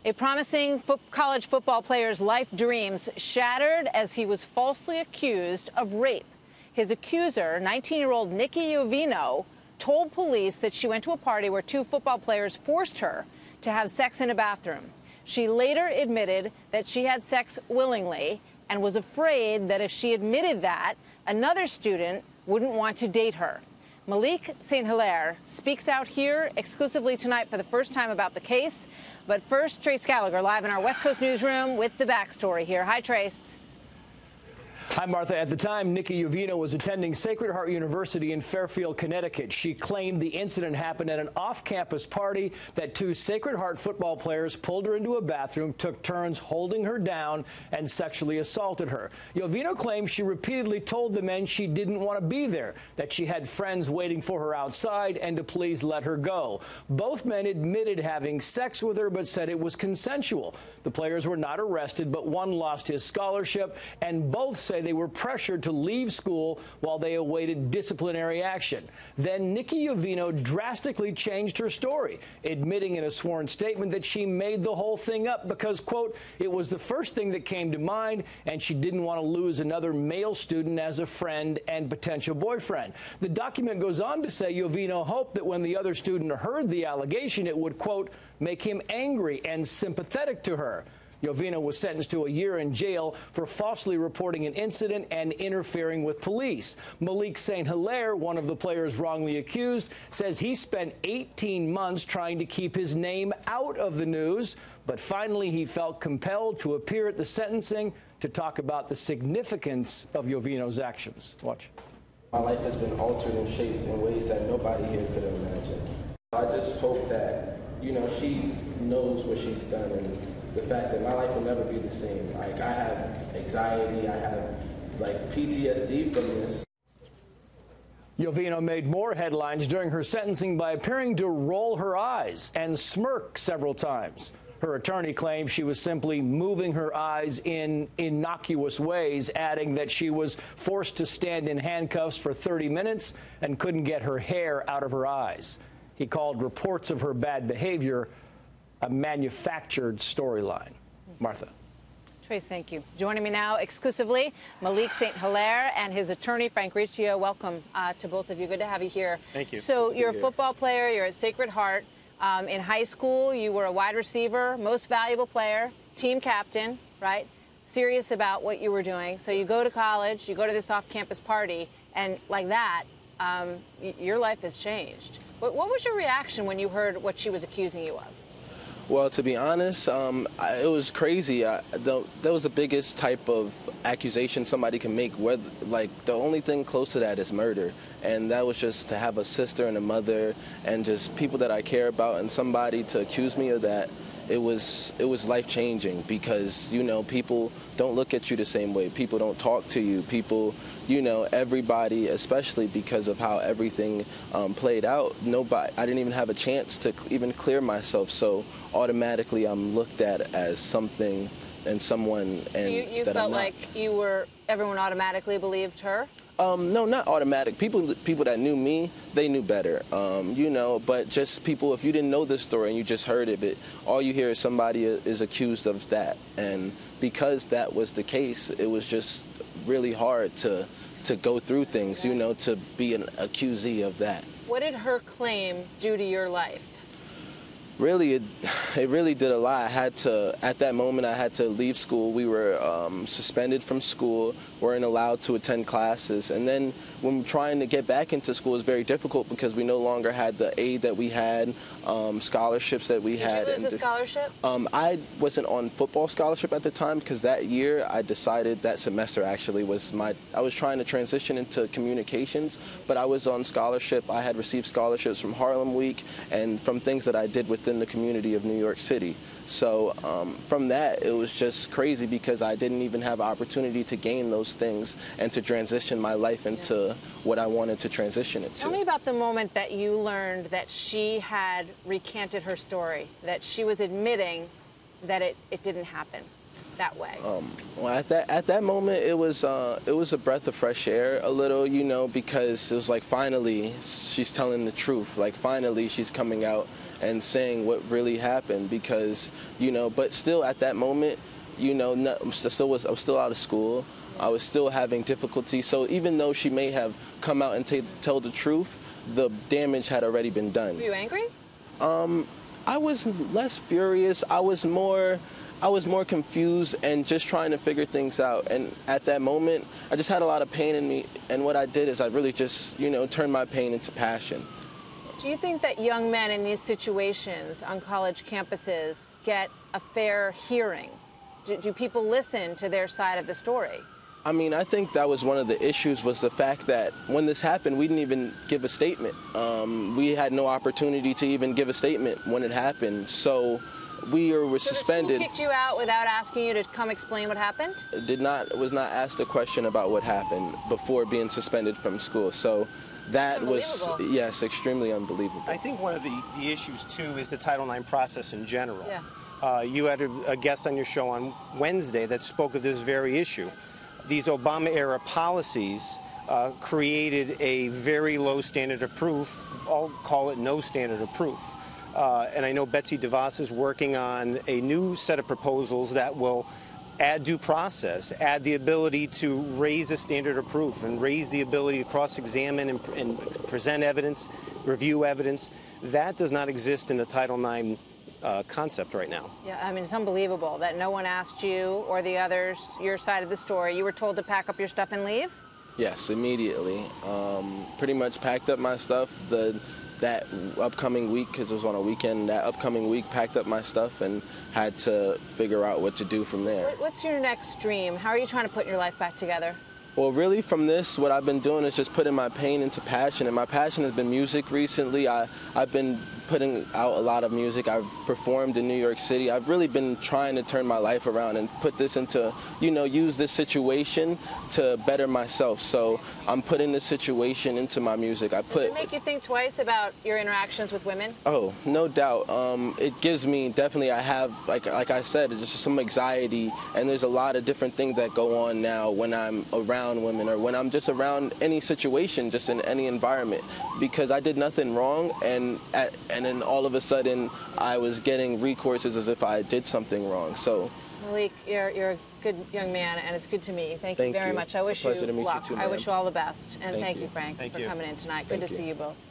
A promising college football player's life dreams shattered as he was falsely accused of rape. His accuser, 19-year-old Nikki Yovino, told police that she went to a party where two football players forced her to have sex in a bathroom. She later admitted that she had sex willingly and was afraid that if she admitted that, another student wouldn't want to date her. Malik St. Hilaire speaks out here exclusively tonight for the first time about the case. But first, Trace Gallagher live in our West Coast newsroom with the backstory here. Hi, Trace. Hi, Martha. At the time, Nikki Yovino was attending Sacred Heart University in Fairfield, Connecticut. She claimed the incident happened at an off-campus party, that two Sacred Heart football players pulled her into a bathroom, took turns holding her down, and sexually assaulted her. Yovino claims she repeatedly told the men she didn't want to be there, that she had friends waiting for her outside, and to please let her go. Both men admitted having sex with her, but said it was consensual. The players were not arrested, but one lost his scholarship, and both say they were pressured to leave school while they awaited disciplinary action. Then Nikki Yovino drastically changed her story, admitting in a sworn statement that she made the whole thing up because, quote, it was the first thing that came to mind and she didn't want to lose another male student as a friend and potential boyfriend. The document goes on to say Yovino hoped that when the other student heard the allegation, it would, quote, make him angry and sympathetic to her. Yovino was sentenced to a year in jail for falsely reporting an incident and interfering with police. Malik St. Hilaire, one of the players wrongly accused, says he spent 18 months trying to keep his name out of the news, but finally he felt compelled to appear at the sentencing to talk about the significance of Yovino's actions. Watch. My life has been altered and shaped in ways that nobody here could imagine. I just hope that, she knows what she's done, and the fact that my life will never be the same. Like, I have anxiety, I have, PTSD from this. Yovino made more headlines during her sentencing by appearing to roll her eyes and smirk several times. Her attorney claims she was simply moving her eyes in innocuous ways, adding that she was forced to stand in handcuffs for 30 minutes and couldn't get her hair out of her eyes. He called reports of her bad behavior a manufactured storyline. Martha. Trace, thank you. Joining me now exclusively, Malik St. Hilaire and his attorney, Frank Riccio. Welcome to both of you. Good to have you here. Thank you. So you're a football player. You're at Sacred Heart. In high school, you were a wide receiver, most valuable player, team captain, right? Serious about what you were doing. So you go to college, you go to this off-campus party, and like that, your life has changed. What was your reaction when you heard what she was accusing you of? Well, to be honest, it was crazy. That was the biggest type of accusation somebody can make. The only thing close to that is murder. And that was just to have a sister and a mother and just people that I care about, and somebody to accuse me of that. It was life-changing because, people don't look at you the same way. People don't talk to you. People, everybody, especially because of how everything played out, I didn't even have a chance to even clear myself. So automatically I'm looked at as something and someone. And you felt like everyone automatically believed her? No, not automatic. People that knew me, they knew better. But just people, if you didn't know this story and you just heard of it, all you hear is somebody is accused of that. And because that was the case, it was just really hard to go through things, to be an accusee of that. What did her claim do to your life? Really, it really did a lot. At that moment, I had to leave school. We were suspended from school, weren't allowed to attend classes. And then when trying to get back into school, it was very difficult because we no longer had the aid that we had, scholarships that we had. Did you lose a scholarship? I wasn't on football scholarship at the time because that year I decided, that semester actually, I was trying to transition into communications, but I was on scholarship. I had received scholarships from Harlem Week and from things that I did within the community of New York City. So from that, it was just crazy because I didn't even have an opportunity to gain those things and to transition my life into what I wanted to transition it to. Tell me about the moment that you learned that she had recanted her story, that she was admitting that it didn't happen that way. Well, at that moment, it was a breath of fresh air, a little, because it was like finally she's telling the truth. Like finally she's coming out and saying what really happened, because, you know, but still at that moment, you know, I was still out of school. I was still having difficulty. So even though she may have come out and tell the truth, the damage had already been done. Were you angry? I was less furious. I was more confused and just trying to figure things out. And at that moment, I just had a lot of pain in me. And what I did is I really just, you know, turned my pain into passion. Do you think that young men in these situations on college campuses get a fair hearing? Do people listen to their side of the story? I mean, I think that was one of the issues, was the fact that when this happened, we didn't even give a statement. We had no opportunity to even give a statement when it happened. So we were suspended. So the school kicked you out without asking you to come explain what happened? Was not asked a question about what happened before being suspended from school. So that was, yes, extremely unbelievable. I think one of the issues, too, is the Title IX process in general. Yeah. You had a guest on your show on Wednesday that spoke of this very issue. These Obama-era policies created a very low standard of proof. I'll call it no standard of proof. And I know Betsy DeVos is working on a new set of proposals that will add due process, add the ability to raise a standard of proof and raise the ability to cross-examine and present evidence, review evidence. That does not exist in the Title IX concept right now. Yeah, I mean, it's unbelievable that no one asked you or the others your side of the story. You were told to pack up your stuff and leave? Yes, immediately. Pretty much packed up my stuff that upcoming week, because it was on a weekend. That upcoming week, packed up my stuff and had to figure out what to do from there. What's your next dream? How are you trying to put your life back together? Well, really, from this, what I've been doing is just putting my pain into passion, and my passion has been music recently. I've been putting out a lot of music. I've performed in New York City. I've really been trying to turn my life around and put this into, you know, use this situation to better myself. So I'm putting this situation into my music. Does it make you think twice about your interactions with women? Oh, no doubt. It gives me, definitely, I have, like I said, just some anxiety, and there's a lot of different things that go on now when I'm around women, or when I'm just around any situation, just in any environment, because I did nothing wrong, and then all of a sudden I was getting recourses as if I did something wrong. So Malik, you're a good young man, and it's good to meet you. Thank you very much. I wish you luck. I wish you all the best, and thank you, Frank, for coming in tonight. Good to see you both.